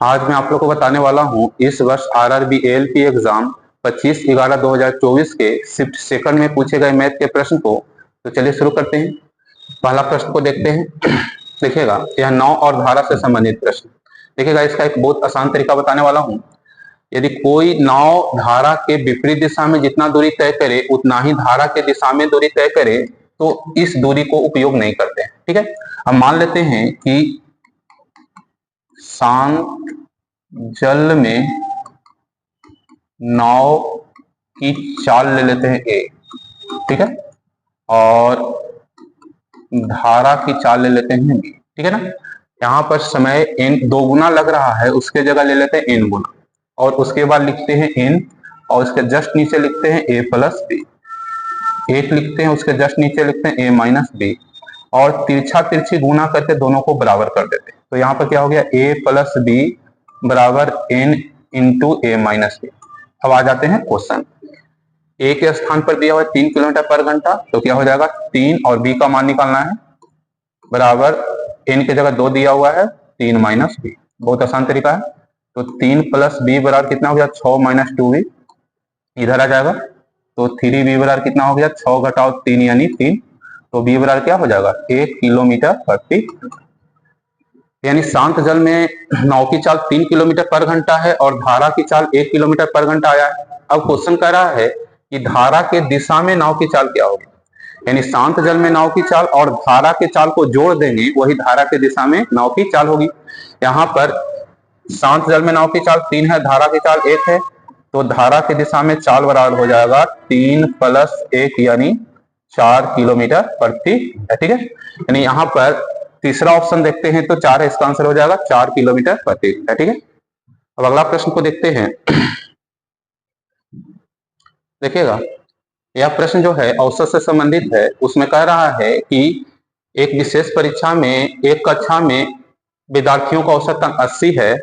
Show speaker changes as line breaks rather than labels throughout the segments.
आज मैं आप लोग को बताने वाला हूं इस वर्ष आरआरबी एएलपी एग्जाम 25/11/2024 के शिफ्ट सेकंड में पूछे गए मैथ के प्रश्न को। तो चलिए शुरू करते हैं। पहला प्रश्न को देखते हैं। देखिएगा, यह नाव और धारा से संबंधित प्रश्न। देखिएगा, इसका एक बहुत आसान तरीका बताने वाला हूं। यदि कोई नाव धारा के विपरीत दिशा में जितना दूरी तय करे उतना ही धारा के दिशा में दूरी तय करे तो इस दूरी को उपयोग नहीं करते हैं। ठीक है, अब मान लेते हैं कि शांत जल में नाव की चाल ले लेते हैं ए, ठीक है, और धारा की चाल ले लेते हैं बी, ठीक है ना। यहाँ पर समय n 2 गुना लग रहा है, उसके जगह ले लेते हैं n गुना, और उसके बाद लिखते हैं n, और उसके जस्ट नीचे लिखते हैं a प्लस बी। 1 लिखते हैं, उसके जस्ट नीचे लिखते हैं a माइनस बी, और तिरछा तिरछी गुना करके दोनों को बराबर कर देते हैं। तो यहाँ पर क्या हो गया, a प्लस बी बराबर n into a minus B. अब आ जाते हैं क्वेश्चन। ए के स्थान पर दिया हुआ है 3 किलोमीटर पर घंटा, तो क्या हो जाएगा 3, और बी का मान निकालना है, बराबर n की जगह 2 दिया हुआ है 3 माइनस बी। बहुत आसान तरीका है। तो 3 प्लस बी बराबर कितना हो गया, 6 माइनस 2b, इधर आ जाएगा। तो 3b बराबर कितना हो गया, 6 घटाओ 3 यानी 3। तो बी बराबर क्या हो जाएगा, 1 किलोमीटर प्रति, यानी शांत जल में नाव की चाल 3 किलोमीटर पर घंटा है और धारा की चाल 1 किलोमीटर पर घंटा आया है। अब क्वेश्चन कह रहा है कि धारा के दिशा में नाव की चाल क्या होगी, यानी शांत जल में नाव की चाल और धारा के चाल को जोड़ देंगे, वही धारा की दिशा में नाव की चाल होगी। यहाँ पर शांत जल में नाव की चाल 3 है, धारा की चाल 1 है, तो धारा की दिशा में चाल बराबर हो जाएगा 3 प्लस 1 यानी 4 किलोमीटर प्रति, ठीक है। यानी यहाँ पर तीसरा ऑप्शन देखते हैं तो 4 है, इसका आंसर हो जाएगा 4 किलोमीटर प्रति, ठीक है। अब अगला प्रश्न को देखते हैं। देखिएगा, यह प्रश्न जो है औसत से संबंधित है। उसमें कह रहा है कि एक विशेष परीक्षा में एक कक्षा में विद्यार्थियों का औसत अंक 80 है,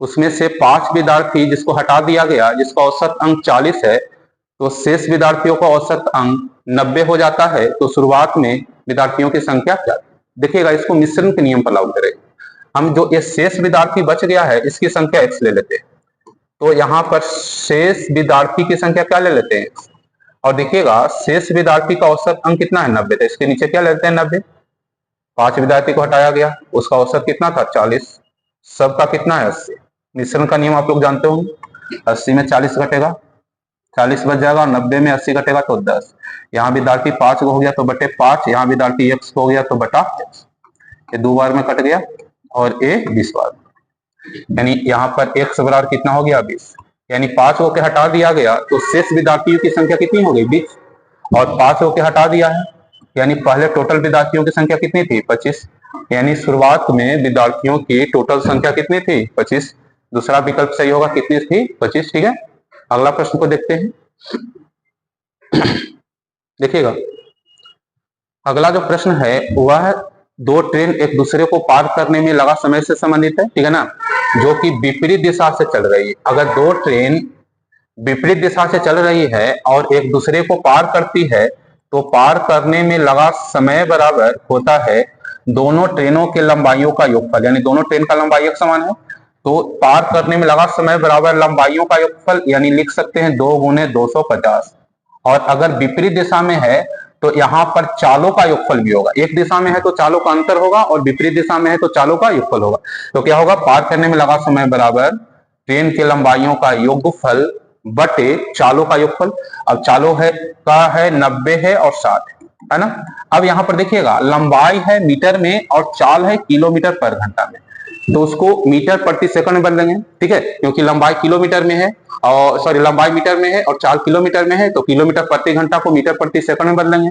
उसमें से 5 विद्यार्थी जिसको हटा दिया गया, जिसका औसत अंक 40 है, तो शेष विद्यार्थियों का औसत अंक 90 हो जाता है। तो शुरुआत में विद्यार्थियों की संख्या क्या? देखिएगा, इसको मिश्रण के नियम पर लागू करेंगे हम। जो ये शेष विद्यार्थी बच गया है इसकी संख्या x ले लेते हैं, तो यहाँ पर शेष विद्यार्थी की संख्या क्या ले लेते हैं, और देखिएगा शेष विद्यार्थी का औसत अंक कितना है, 90, तो इसके नीचे क्या लेते हैं 90। 5 विद्यार्थी को हटाया गया, उसका औसत कितना था 40, सबका कितना है 80। मिश्रण का नियम आप लोग जानते होंगे, 80 में 40 घटेगा, 40 बच जाएगा, और 90 में 80 घटेगा तो 10। यहाँ विद्यार्थी 5 हो गया तो बटे 5, यहाँ विद्यार्थी x हो गया तो बटा x, ये 2 बार में कट गया, और a 20 बार, यानी यहाँ पर x बराबर कितना हो गया 20, यानी 5 को के हटा दिया गया तो शेष विद्यार्थियों की संख्या कितनी हो गई 20, और 5 को के हटा दिया है, यानी पहले टोटल विद्यार्थियों की संख्या कितनी थी 25, यानी शुरुआत में विद्यार्थियों की टोटल संख्या कितनी थी 25। दूसरा विकल्प सही होगा, कितनी थी 25, ठीक है। अगला प्रश्न को देखते हैं। देखिएगा, अगला जो प्रश्न है वह 2 ट्रेन एक दूसरे को पार करने में लगा समय से संबंधित है, ठीक है ना, जो कि विपरीत दिशा से चल रही है। अगर 2 ट्रेन विपरीत दिशा से चल रही है और एक दूसरे को पार करती है तो पार करने में लगा समय बराबर होता है दोनों ट्रेनों के लंबाइयों का योगफल, यानी दोनों ट्रेन का लंबाई एक समान है, तो पार करने में लगा समय बराबर लंबाइयों का योगफल, यानी लिख सकते हैं 2 गुने 250। और अगर विपरीत दिशा में है तो यहाँ पर चालों का योगफल भी होगा। एक दिशा में है तो चालों का अंतर होगा, और विपरीत दिशा में है तो चालों का योगफल होगा। तो क्या होगा, पार करने में लगा समय बराबर ट्रेन के लंबाइयों का योगफल बटे चालों का योगफल। अब चालों है का है 90 है और 60 है ना। अब यहाँ पर देखिएगा, लंबाई है मीटर में और चाल है किलोमीटर पर घंटा में, तो उसको मीटर प्रति सेकंड में बदलेंगे, ठीक है, क्योंकि लंबाई किलोमीटर में है, और सॉरी लंबाई मीटर में है और चाल किलोमीटर में है, तो किलोमीटर प्रति घंटा को मीटर प्रति सेकंड में बदलेंगे।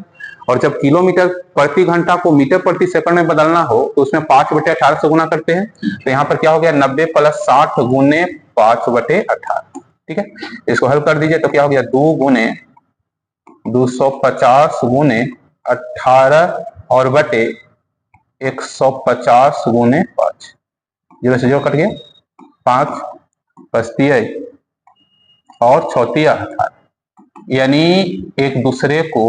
और जब किलोमीटर प्रति घंटा को मीटर प्रति सेकंड में बदलना हो तो उसमें 5/18 से गुना करते हैं। तो यहाँ पर क्या हो गया, 90 + 60 गुने 5/18, ठीक है। इसको हल कर दीजिए तो क्या हो गया, 2 गुने 250 गुने 18 और बटे 150 गुने 5, 0 से 0 कट गया, 5 बचती है और 18, यानी एक दूसरे को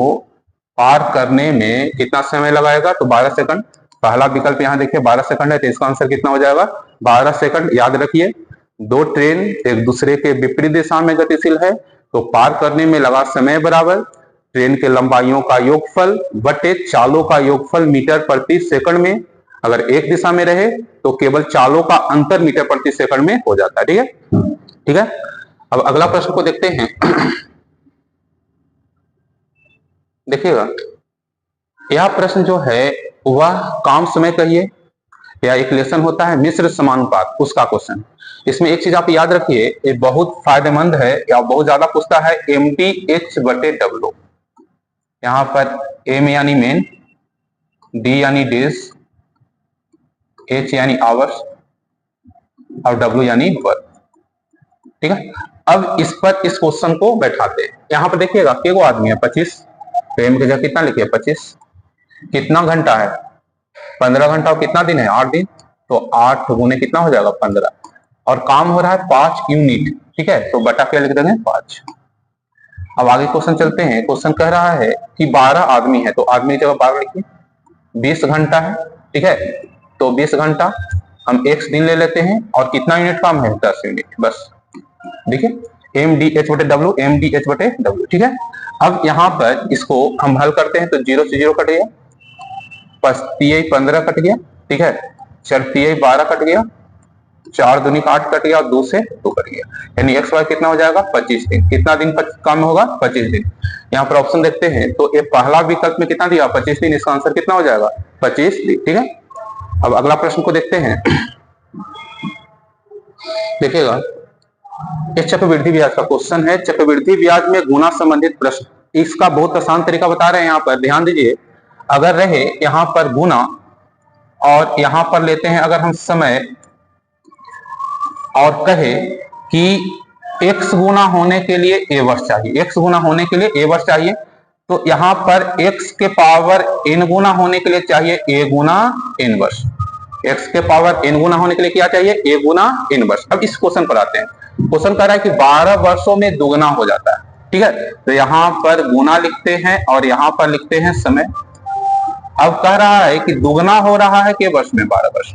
पार करने में कितना समय लगाएगा, तो 12 सेकंड। पहला विकल्प यहाँ देखिए 12 सेकंड है, तो इसका आंसर कितना हो जाएगा 12 सेकंड। याद रखिए दो ट्रेन एक दूसरे के विपरीत दिशा में गतिशील है, तो पार करने में लगा समय बराबर ट्रेन के लंबाइयों का योगफल बटे चालों का योगफल मीटर प्रति सेकंड में। अगर एक दिशा में रहे तो केवल चालों का अंतर मीटर प्रति सेकंड में हो जाता है। ठीक है, ठीक है। अब अगला प्रश्न को देखते हैं। देखिएगा यह प्रश्न जो है वह काम समय कहिए या इक्वेशन होता है मिश्र समानुपात, उसका क्वेश्चन। इसमें एक चीज आप याद रखिए, ये बहुत फायदेमंद है या बहुत ज्यादा पूछता है, MDH बटे W। यहां पर M यानी मेन, D यानी डेज, H यानी आवर्स और W यानी वर्क। ठीक है, अब इस पर इस क्वेश्चन को बैठाते हैं। यहां पर देखिएगा केगो आदमी है 25, तो M की जगह कितना लिखिए 25। कितना घंटा है 15 घंटा, और कितना दिन है 8 दिन, तो 8 गुने कितना हो जाएगा 15, और काम हो रहा है 5 यूनिट। ठीक है, तो बटा क्या लिख देंगे 5। अब आगे क्वेश्चन चलते हैं। क्वेश्चन कह रहा है कि 12 आदमी है, तो आदमी की जगह 12 लिखिए। 20 घंटा है, ठीक है, तो 20 घंटा हम x दिन ले लेते हैं, और कितना यूनिट काम है 10 यूनिट, बस। देखिए MDH बटे W, MDH बटे W। ठीक है, अब यहाँ पर इसको हम हल करते हैं, तो 0 से 0 कट गया, 15 कट गया, ठीक है, 12 कट गया, 4 दूनी 8 कट गया, और 2 से 2 कट गया, यानी एक्स वाई कितना हो जाएगा 25 दिन। कितना दिन काम होगा 25 दिन। यहाँ पर ऑप्शन देखते हैं, तो ये पहला विकल्प में कितना दिया 25 दिन, इसका आंसर कितना हो जाएगा 25 दिन। ठीक है, अब अगला प्रश्न को देखते हैं। देखिएगा ये चक्रवृद्धि ब्याज का क्वेश्चन है। चक्रवृद्धि ब्याज में गुना संबंधित प्रश्न, इसका बहुत आसान तरीका बता रहे हैं। यहाँ पर ध्यान दीजिए, अगर रहे यहाँ पर गुना, और यहां पर लेते हैं अगर हम समय, और कहे कि x गुना होने के लिए a वर्ष चाहिए, x गुना होने के लिए a वर्ष चाहिए, तो यहां पर x के पावर n गुना होने के लिए चाहिए a गुना n वर्ष। x के पावर n गुना होने के लिए क्या चाहिए a गुना n वर्ष। अब इस क्वेश्चन पर आते हैं। क्वेश्चन कह रहा है कि 12 वर्षों में दुगना हो जाता है। ठीक है, तो यहां पर गुना लिखते हैं और यहां पर लिखते हैं समय। अब कह रहा है कि दुगना हो रहा है के वर्ष में 12 वर्ष।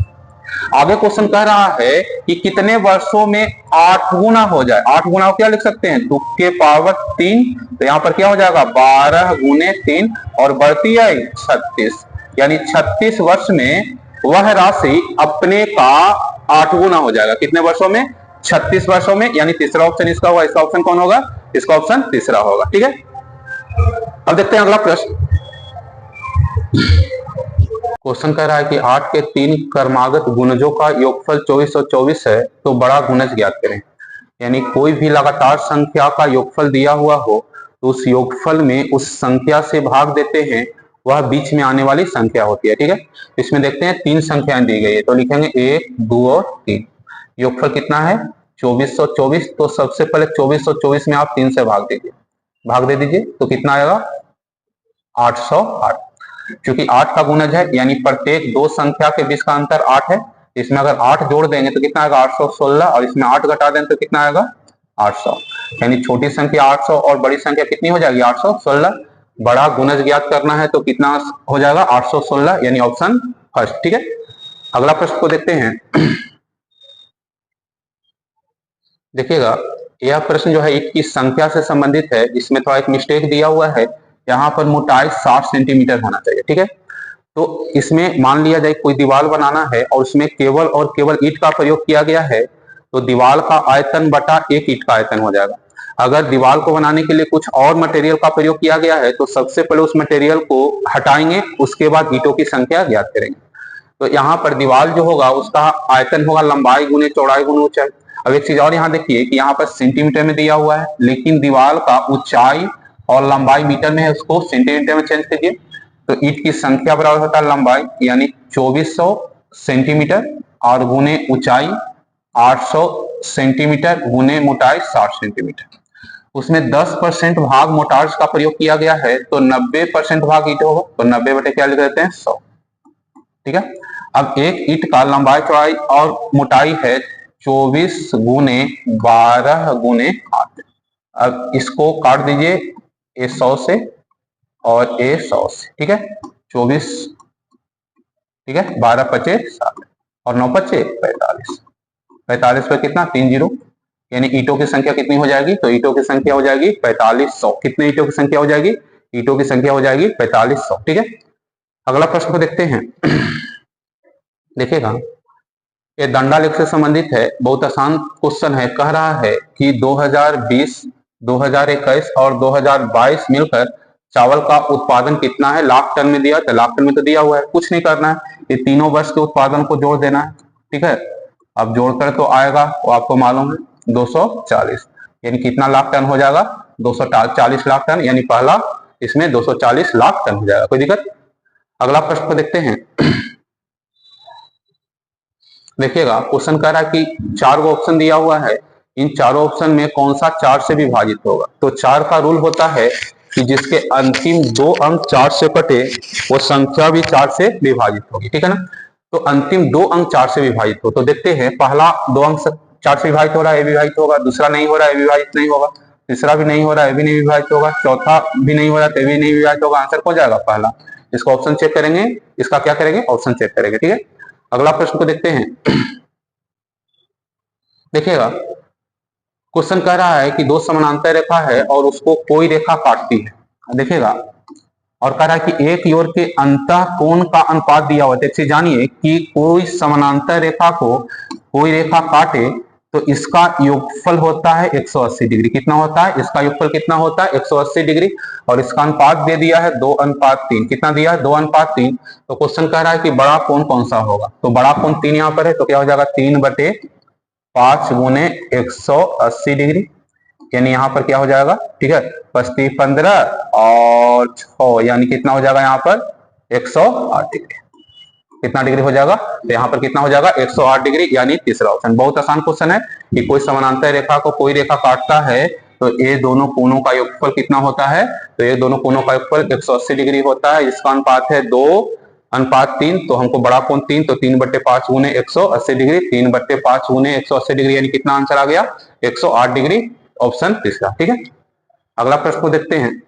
आगे क्वेश्चन कह रहा है कि कितने वर्षों में 8 गुना हो जाए। 8 गुना क्या लिख सकते हैं 2 के पावर 3, तो यहां पर क्या हो जाएगा 12 गुने 3, और बढ़ती है 36, यानी 36 वर्ष में वह राशि अपने का 8 गुना हो जाएगा। कितने वर्षों में 36 वर्षों में, यानी तीसरा ऑप्शन इसका होगा। इसका ऑप्शन कौन होगा, इसका ऑप्शन तीसरा होगा। ठीक है, अब देखते हैं अगला प्रश्न। क्वेश्चन कह रहा है कि 8 के 3 क्रमागत गुणजों का योगफल 2424 है, तो बड़ा गुणज ज्ञात करें। यानी कोई भी लगातार संख्या का योगफल दिया हुआ हो, तो उस योगफल में उस संख्या से भाग देते हैं, वह बीच में आने वाली संख्या होती है। ठीक है, इसमें देखते हैं 3 संख्याएं दी गई है, तो लिखेंगे 1, 2 और 3। योगफल कितना है 2424, तो सबसे पहले 2424 में आप 3 से भाग दीजिए, भाग दे दीजिए, तो कितना आएगा 808। क्योंकि 8 का गुणज है, यानी प्रत्येक दो संख्या के बीच का अंतर 8 है। इसमें अगर 8 जोड़ देंगे तो कितना आएगा 816, और इसमें 8 घटा देंगे तो कितना आएगा 800। यानी छोटी संख्या 800 और बड़ी संख्या कितनी हो जाएगी 816। बड़ा गुणज ज्ञात करना है तो कितना हो जाएगा 816, यानी ऑप्शन फर्स्ट। ठीक है, अगला प्रश्न को देखते हैं। देखिएगा यह प्रश्न जो है ईंट की संख्या से संबंधित है। इसमें थोड़ा एक मिस्टेक दिया हुआ है, यहाँ पर मोटाई 60 सेंटीमीटर होना चाहिए। ठीक है, तो इसमें मान लिया जाए कोई दीवार बनाना है और उसमें केवल और केवल ईंट का प्रयोग किया गया है, तो दीवार का आयतन बटा 1 ईंट का आयतन हो जाएगा। अगर दीवार को बनाने के लिए कुछ और मटेरियल का प्रयोग किया गया है, तो सबसे पहले उस मटेरियल को हटाएंगे, उसके बाद ईंटों की संख्या ज्ञात करेंगे। तो यहाँ पर दीवार जो होगा उसका आयतन होगा लंबाई गुने चौड़ाई गुने ऊंचाई। अब एक चीज और यहाँ देखिए कि यहाँ पर सेंटीमीटर में दिया हुआ है, लेकिन दीवार का ऊंचाई और लंबाई मीटर में है, उसको सेंटीमीटर में चेंज कीजिए। तो ईंट की संख्या बराबर होता है लंबाई, यानी 2400 सेंटीमीटर, और गुने ऊंचाई 800 सेंटीमीटर, गुने मोटाई 60 सेंटीमीटर। उसमें 10% भाग मोटार्स का प्रयोग किया गया है, तो 90% भाग ईंट होगा, तो 90 बटे क्या लिख देते हैं 100। ठीक है, अब एक ईंट का लंबाई चौड़ाई और मोटाई है 24 गुने 12 गुने 8। अब इसको काट दीजिए ए 100 से और ए 100 से। ठीक है, 24, ठीक है, 12 पचे 60 और 9 पचे 45। 45 पे कितना 3 जीरो, यानी ईंटों की संख्या कितनी हो जाएगी, तो ईंटों की संख्या हो जाएगी 4500। कितने ईंटों की संख्या हो जाएगी, ईंटों की संख्या हो जाएगी 4500। ठीक है, अगला प्रश्न को देखते हैं। देखिएगा, ये दंडा लेख से संबंधित है, बहुत आसान क्वेश्चन है। कह रहा है कि 2020, 2021 और 2022 मिलकर चावल का उत्पादन कितना है, लाख टन में दिया, तो लाख टन में तो दिया हुआ है, कुछ नहीं करना है, ये तीनों वर्ष के उत्पादन को जोड़ देना है। ठीक है, अब जोड़कर तो आएगा, वो आपको मालूम है 240, यानी कितना लाख टन हो जाएगा, 240 लाख टन, यानी पहला इसमें 240 लाख टन हो जाएगा। कोई दिक्कत। अगला प्रश्न को देखते हैं। देखिएगा, क्वेश्चन कह रहा है कि 4 ऑप्शन दिया हुआ है, इन चारों ऑप्शन में कौन सा 4 से विभाजित होगा। तो 4 का रूल होता है कि जिसके अंतिम 2 अंक 4 से कटे वो संख्या भी 4 से विभाजित होगी। ठीक है ना, तो अंतिम 2 अंक 4 से विभाजित हो, तो देखते हैं पहला 2 अंक 4 से विभाजित हो रहा है, ये विभाजित होगा, दूसरा नहीं हो रहा है, विभाजित नहीं होगा, तीसरा भी नहीं हो रहा है, भी नहीं विभाजित होगा, चौथा भी नहीं हो रहा है, भी नहीं विभाजित होगा। आंसर हो जाएगा पहला। इसका ऑप्शन चेक करेंगे, इसका क्या करेंगे, ऑप्शन चेक करेंगे। ठीक है, अगला प्रश्न को देखते हैं। देखिएगा, क्वेश्चन कह रहा है कि 2 समानांतर रेखा है और उसको कोई रेखा काटती है। देखिएगा, और कह रहा है कि एक ओर के अंतः कोण का अनुपात दिया हुआ है। देखिए, जानिए कि कोई समानांतर रेखा को कोई रेखा काटे तो इसका योगफल होता है 180 डिग्री। कितना होता है, इसका योगफल कितना होता है, 180 डिग्री, और इसका अनुपात दे दिया है 2:3। कितना दिया है, 2:3। तो क्वेश्चन कह रहा है कि बड़ा कोण कौन सा होगा, तो बड़ा कोण 3 यहाँ पर है, तो क्या हो जाएगा 3/5 गुने 180 डिग्री, यानी यहाँ पर क्या हो जाएगा, ठीक है, 25 15 और 6, यानी कितना हो जाएगा यहाँ पर 108 डिग्री। कितना डिग्री हो जाएगा, तो यहाँ पर कितना हो जाएगा 108 डिग्री, यानी तीसरा ऑप्शन। बहुत आसान क्वेश्चन है कि कोई समानांतर रेखा को कोई रेखा काटता है तो ये दोनों कोणों का योगफल कितना होता है, तो ये दोनों कोणों का योगफल 180 डिग्री होता है। इसका अनुपात है 2:3, तो हमको बड़ा कोण 3, तो 3/5 गुने 180 डिग्री, 3/5 गुने 180 डिग्री, यानी कितना आंसर आ गया 108 डिग्री, ऑप्शन तीसरा। ठीक है, अगला प्रश्न को देखते हैं।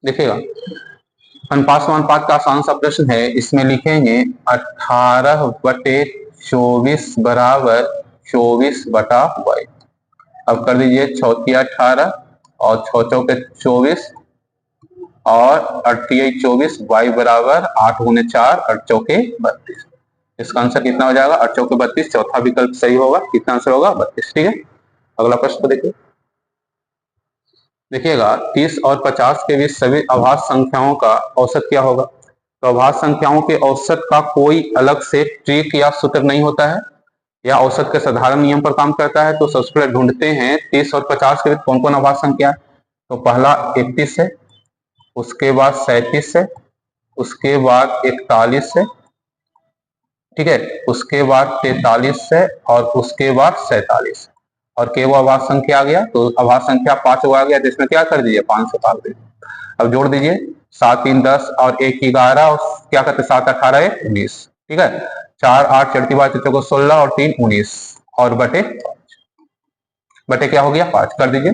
देखिएगा, अनुपात समानुपात का आसान सा प्रश्न है। इसमें लिखेंगे 18/24 बराबर 24/y। अब कर दीजिए 6 18 और 6 चौके 24 और 8 24, y बराबर 8 गुने 4 8 चौके 32। इसका आंसर कितना हो जाएगा, 8 चौके 32, चौथा विकल्प सही होगा। कितना आंसर होगा 32। ठीक है, अगला प्रश्न को देखिए। देखिएगा, 30 और 50 के बीच सभी अभाज्य संख्याओं का औसत क्या होगा। तो अभाज्य संख्याओं के औसत का कोई अलग से ट्रिक या सूत्र नहीं होता है, या औसत के साधारण नियम पर काम करता है। तो सबसे पहले ढूंढते हैं 30 और 50 के बीच कौन कौन अभाज्य संख्या है। तो पहला 31 है, उसके बाद 37 है, उसके बाद 41 है, ठीक है, उसके बाद 43 है, और उसके बाद 47, और के वो अभाज्य संख्या आ गया। तो अभाज्य संख्या 5 आ गया, जिसमें क्या कर दीजिए 5 से भाग दीजिए। अब जोड़ दीजिए 7 3 10 और 1 11, और क्या करते 7 18 19, ठीक है, 4 8 चढ़ती बात 16 और 3 19, और बटे क्या हो गया 5, कर दीजिए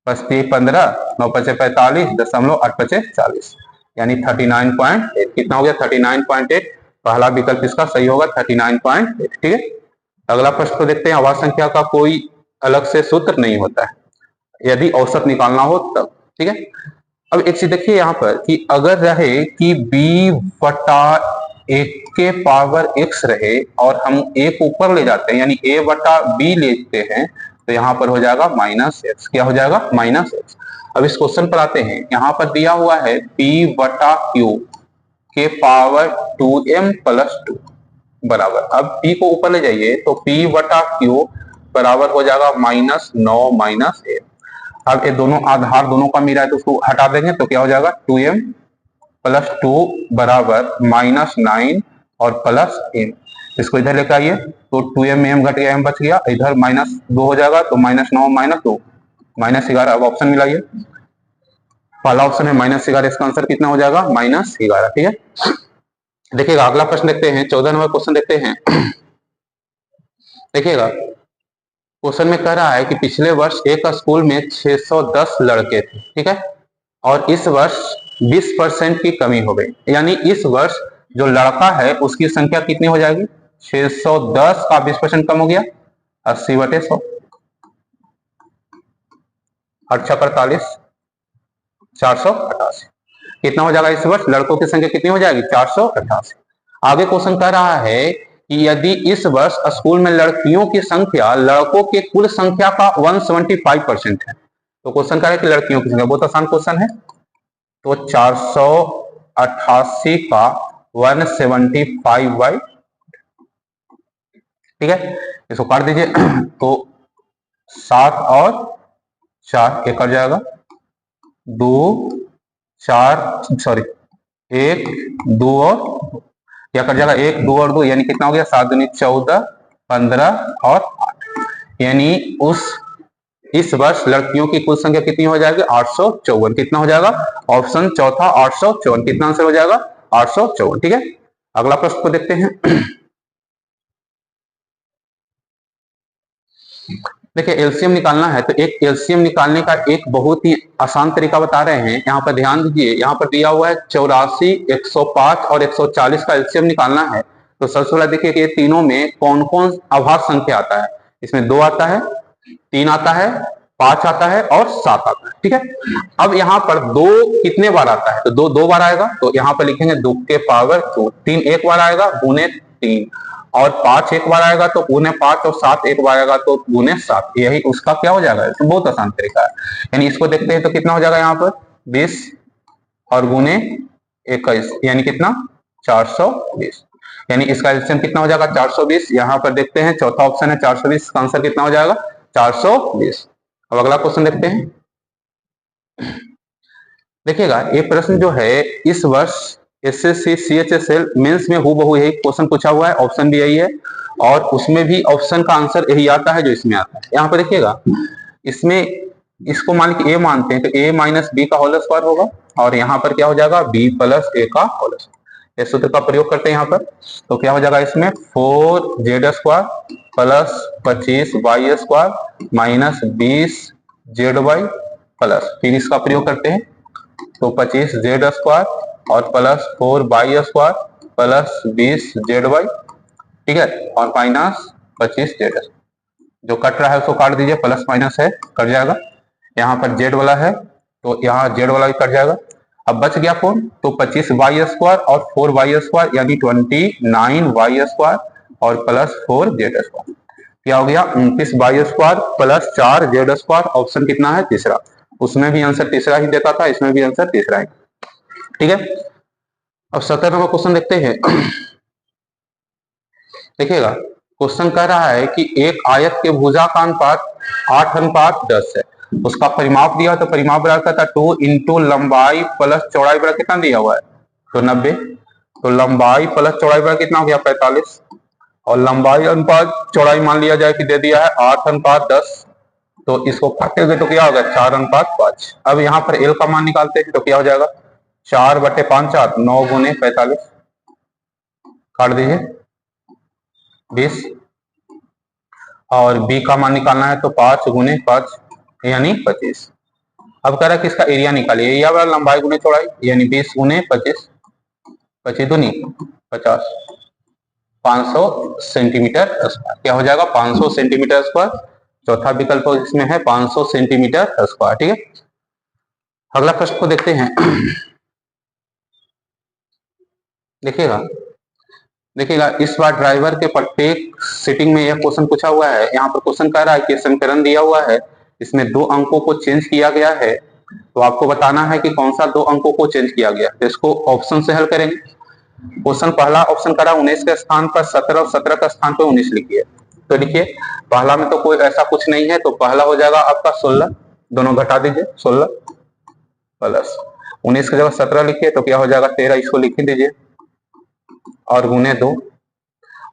25 15 9 5 45 10.8 5 40, यानी 39.8। कितना हो गया 39.8, पहला विकल्प इसका सही होगा 39.8। ठीक है, अगला प्रश्न को देखते हैं। अभाज्य संख्या का कोई अलग से सूत्र नहीं होता है, यदि औसत निकालना हो तब। ठीक है, अब एक चीज देखिए यहाँ पर कि अगर रहे कि b/1 के पावर x रहे और हम a को ऊपर ले जाते हैं, यानी a/b लेते हैं, तो यहाँ पर हो जाएगा -x। क्या हो जाएगा -x। अब इस क्वेश्चन पर आते हैं। यहाँ पर दिया हुआ है p/q के पावर 2m + 2 बराबर, अब p को ऊपर ले जाइए तो p/q बराबर हो जाएगा -9 - a। अब ये दोनों आधार दोनों का मिला है, तो उसको हटा देंगे तो क्या हो जाएगा 2m + 2 बराबर -9 और +m। इसको इधर लेकर आइए तो 2m में m घट गया, m बच गया, इधर -2 हो जाएगा, तो -9 - 2 -11। अब ऑप्शन मिलाइए, पहला ऑप्शन है -11, इसका आंसर कितना हो जाएगा -11। ठीक है, देखिएगा, अगला प्रश्न देखते हैं, 14 नंबर क्वेश्चन देखते हैं। देखिएगा, क्वेश्चन में कह रहा है कि पिछले वर्ष एक स्कूल में 610 लड़के थे, ठीक है, और इस वर्ष 20% की कमी हो गई। यानी इस वर्ष जो लड़का है उसकी संख्या कितनी हो जाएगी, 610 का 20% कम हो गया, 80/100, 8×48, 488। कितना हो जाएगा इस वर्ष लड़कों की संख्या कितनी हो जाएगी, 488। आगे क्वेश्चन कह रहा है कि यदि इस वर्ष स्कूल में लड़कियों की संख्या लड़कों के कुल संख्या का 175% है, तो क्वेश्चन कह रहा है कि लड़कियों की संख्या, बहुत आसान क्वेश्चन है, तो 488 का 175 ठीक है, इसको काट दीजिए तो 7 और 4 एक कट जाएगा, 2 4 सॉरी 1 2 और क्या कट जाएगा, 1 2 और 2 यानी कितना हो गया, 7 दूनी 14, 15 और 8, यानी इस वर्ष लड़कियों की कुल संख्या कितनी हो जाएगी, 854। कितना हो जाएगा, ऑप्शन चौथा 854। कितना आंसर हो जाएगा, 854। ठीक है, अगला प्रश्न को देखते हैं। देखिए एलसीएम निकालना है, तो एक एलसीएम निकालने का एक बहुत ही आसान तरीका बता रहे हैं। यहाँ पर ध्यान दीजिए, यहाँ पर दिया हुआ है 84, 105 और 140 का एलसीएम निकालना है। तो सबसे पहले देखिए कि ये तीनों में कौन कौन अभाज्य संख्या आता है। इसमें 2 आता है, 3 आता है, 5 आता है और 7 आता है। ठीक है, अब यहाँ पर 2 कितने बार आता है, तो 2 2 बार आएगा, तो यहाँ पर लिखेंगे 2 के पावर 2। 3 एक बार आएगा, गुने 3, और 5 एक बार आएगा तो गुने 5, और 7 एक बार आएगा तो गुने 7। यही उसका क्या हो जाएगा, तो बहुत आसान तरीका है। यानी इसको देखते हैं तो कितना हो जाएगा यहाँ पर 20 और गुने 21 यानी कितना 420, यानी इसका एलसीएम कितना हो जाएगा 420। यहाँ पर देखते हैं चौथा ऑप्शन है 420, का आंसर कितना हो जाएगा 420। अब अगला क्वेश्चन देखते हैं। देखिएगा ये प्रश्न जो है इस वर्ष एसएससी सीएचएसएल मेंस में हूबहू यही क्वेश्चन पूछा हुआ है, ऑप्शन भी यही है और उसमें भी ऑप्शन का आंसर यही आता है जो इसमें आता है। यहाँ पर देखिएगा इसमें इसको मान के ए मानते हैं तो a माइनस बी का होल स्क्वायर होगा और यहाँ पर क्या हो जाएगा b प्लस ए का होल स्क्वायर। इस सूत्र का प्रयोग करते हैं यहाँ पर, तो क्या हो जाएगा इसमें 4z square plus 25y square minus 20z plus, फिर इसका प्रयोग करते हैं तो 25z स्क्वायर और plus 4y square plus 20z, ठीक है, और माइनस 25z। जो कट रहा है उसको काट दीजिए, प्लस माइनस है कट जाएगा, यहाँ पर z वाला है तो यहाँ z वाला भी कट जाएगा। अब बच गया कौन, तो 25y स्क्वायर और 4y स्क्वायर यानी 29y स्क्वायर और प्लस 4z स्क्वायर, क्या हो गया 29y square plus 4z square. Option कितना है तीसरा, उसमें भी आंसर तीसरा ही देता था, इसमें भी आंसर तीसरा है। ठीक है, अब 17 नंबर क्वेश्चन देखते हैं। देखिएगा क्वेश्चन कह रहा है कि एक आयत के भुजा का अनुपात 8:10 है, उसका परिमाप दिया तो परिमाप बराबर था 2 इंटू लंबाई प्लस चौड़ाई बराबर कितना दिया हुआ है, तो 90, तो लंबाई प्लस चौड़ाई बराबर कितना हो गया 45, और लंबाई अनुपात चौड़ाई मान लिया जाए कि दे दिया है 8:10, तो इसको काटेंगे तो क्या होगा 4:5। अब यहाँ पर एल का मान निकालते हैं तो क्या हो जाएगा 4/5 9 गुने 45, काट दीजिए 20, और बी का मान निकालना है तो 5 गुने 5 यानी 25। अब कह रहा है कि इसका एरिया निकालिए, एरिया वाला लंबाई गुने चौड़ाई यानी 20 गुने 25, 25 दूनी 50, 500 सेंटीमीटर स्क्वायर, क्या हो जाएगा 500 सेंटीमीटर स्क्वायर। चौथा विकल्प इसमें है 500 सेंटीमीटर स्क्वायर। ठीक है, अगला प्रश्न को देखते हैं। देखिएगा इस बार ड्राइवर के प्रत्येक सीटिंग में यह क्वेश्चन पूछा हुआ है। यहाँ पर क्वेश्चन कह रहा है कि समीकरण दिया हुआ है, इसमें 2 अंकों को चेंज किया गया है, तो आपको बताना है कि कौन सा 2 अंकों को चेंज किया गया। तो इसको ऑप्शन से हल करेंगे। क्वेश्चन पहला ऑप्शन करा 19 के स्थान पर 17 और 17 का स्थान पर 19 लिखिए, तो देखिए पहला में तो कोई ऐसा कुछ नहीं है, तो पहला हो जाएगा आपका 16, दोनों घटा दीजिए 16 प्लस 19 की जगह 17 लिखिए तो क्या हो जाएगा 13, इसको लिख दीजिए और गुने 2,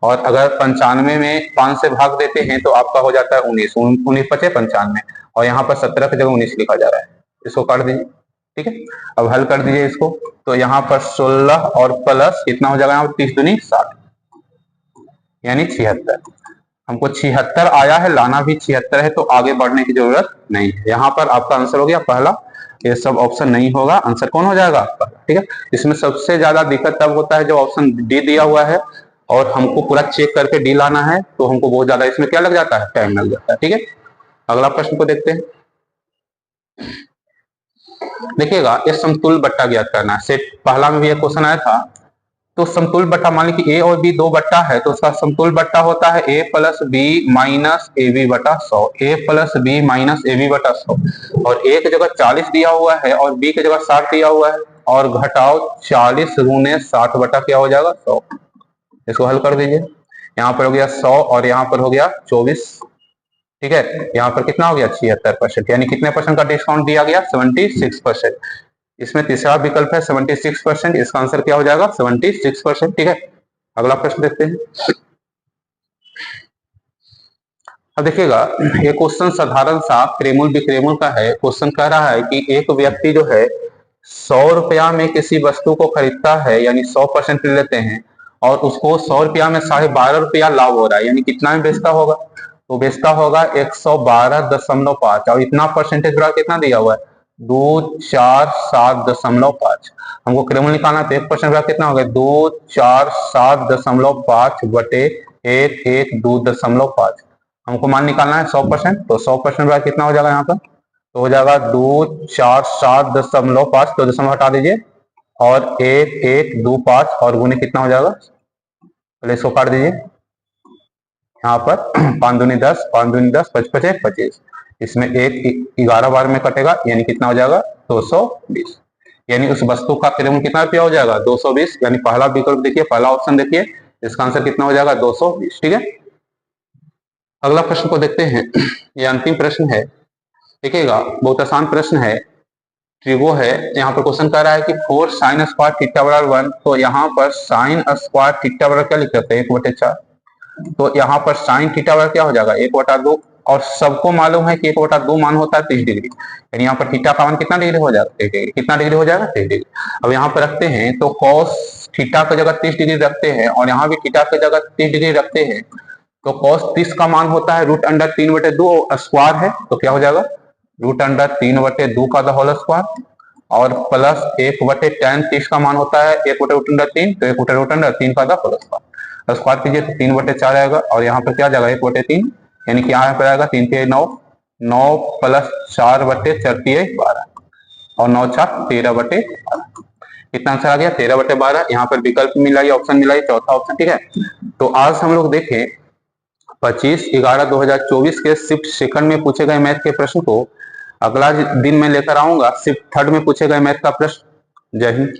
और अगर 95 में 5 से भाग देते हैं तो आपका हो जाता है 19, 19 पचे 95, और यहाँ पर 17 की जगह 19 लिखा जा रहा है, इसको काट दीजिए। ठीक है, अब हल कर दीजिए इसको, तो यहाँ पर 16 और प्लस कितना हो जाएगा यहाँ 30 दूनी 60 यानी 76। हमको 76 आया है, लाना भी 76 है, तो आगे बढ़ने की जरूरत नहीं है। यहाँ पर आपका आंसर हो गया पहला, ये सब ऑप्शन नहीं होगा, आंसर कौन हो जाएगा आपका, ठीक है। इसमें सबसे ज्यादा दिक्कत तब होता है जो ऑप्शन डी दिया हुआ है और हमको पूरा चेक करके डी लाना है, तो हमको बहुत ज्यादा इसमें क्या लग जाता है, टाइम लग जाता है, ठीक है। अगला प्रश्न को देखते हैं। देखिएगा, ये समतुल्य बट्टा ज्ञात करना है। सेट पहला में भी एक क्वेश्चन आया था, तो समतुल्य बट्टा मान ली कि ए और बी दो बट्टा है, तो उसका समतुल्य बट्टा होता है A plus B minus A B बटा 100, A plus B minus A B बटा 100। और ए की जगह 40 दिया हुआ है और बी की जगह 60 दिया हुआ है, और घटाओ 40 गुने 60 बटा क्या हो जाएगा 100। इसको हल कर दीजिए, यहाँ पर हो गया 100 और यहाँ पर हो गया 24, ठीक है। यहाँ पर कितना हो गया 76%, यानी कितने परसेंट का डिस्काउंट दिया गया, 76%। इसमें तीसरा विकल्प है 76%, इसका आंसर क्या हो जाएगा 76%, ठीक है। अगला प्रश्न देखते हैं। अब देखिएगा, ये क्वेश्चन साधारण सा क्रेमुल विक्रेमुल का है। क्वेश्चन कह रहा है कि एक व्यक्ति जो है 100 रुपया में किसी वस्तु को खरीदता है, यानी 100% लेते हैं, और उसको 100 रुपया में 12.5 लाभ हो रहा है, यानी कितना में बेचता होगा, तो बेचता होगा 112.5, और इतना परसेंटेज कितना दिया हुआ है 247.5। हमको क्रेमुल निकालना है, तो 1% कितना हो गया 247.5 बटे 112.5। हमको मान निकालना है 100%, तो 100% कितना हो जाएगा यहाँ पर, तो हो जाएगा 247.5, तो दशमलव हटा दीजिए, और 1125 और गुने कितना हो जाएगा, पहले इसको काट दीजिए, यहाँ पर 5 दूनी 10, 5 दूनी 10, 55 25, इसमें 11 बार में कटेगा, यानी कितना हो जाएगा 220। यानी उस वस्तु का क्रेमुल कितना रुपया हो जाएगा 220, यानी पहला विकल्प देखिए, पहला ऑप्शन देखिए, इसका आंसर कितना हो जाएगा 220, ठीक है। अगला प्रश्न को देखते हैं। ये अंतिम प्रश्न है, देखिएगा बहुत आसान प्रश्न है, ट्रिगो है। यहाँ पर क्वेश्चन कह रहा है कि 4 sin स्क्वायर थीटा बराबर 1, तो यहाँ पर sin स्क्वायर थीटा बराबर क्या लिख सकते हैं 1/4, तो यहाँ पर sin थीटा बराबर क्या हो जाएगा 1/2, और सबको मालूम है कि 1/2 मान होता है 30 डिग्री, यानी यहाँ पर थीटा का मान कितना डिग्री हो जाएगा 30 डिग्री, कितना डिग्री हो जाएगा 30 डिग्री। अब यहाँ पर रखते हैं, तो cos थीटा की जगह 30 डिग्री रखते हैं, और यहाँ भी थीटा की जगह 30 डिग्री रखते हैं, तो cos 30 का मान होता है √3/2 स्क्वायर है, तो क्या हो जाएगा √3/2 का होल स्क्वायर, और प्लस 1/tan 30 का मान होता है 1/√3, तो 1/√3 का होल स्क्वायर, स्क्वायर कीजिए तो 3/4 आएगा, और यहाँ पर क्या जाएगा 1/3, यानी कि यहाँ पर आएगा 3 3 9, 9 प्लस 4/4 12, और 9 4 13/12, कितना आंसर आ गया 13/12। यहाँ पर विकल्प मिला, ऑप्शन मिला, चौथा ऑप्शन, ठीक है। तो आज हम लोग देखें 25/11/2024 के शिफ्ट सेकंड में पूछे गए मैथ के प्रश्न को। अगला दिन मैं लेकर आऊंगा शिफ्ट थर्ड में पूछे गए मैथ का प्रश्न। जय हिंद।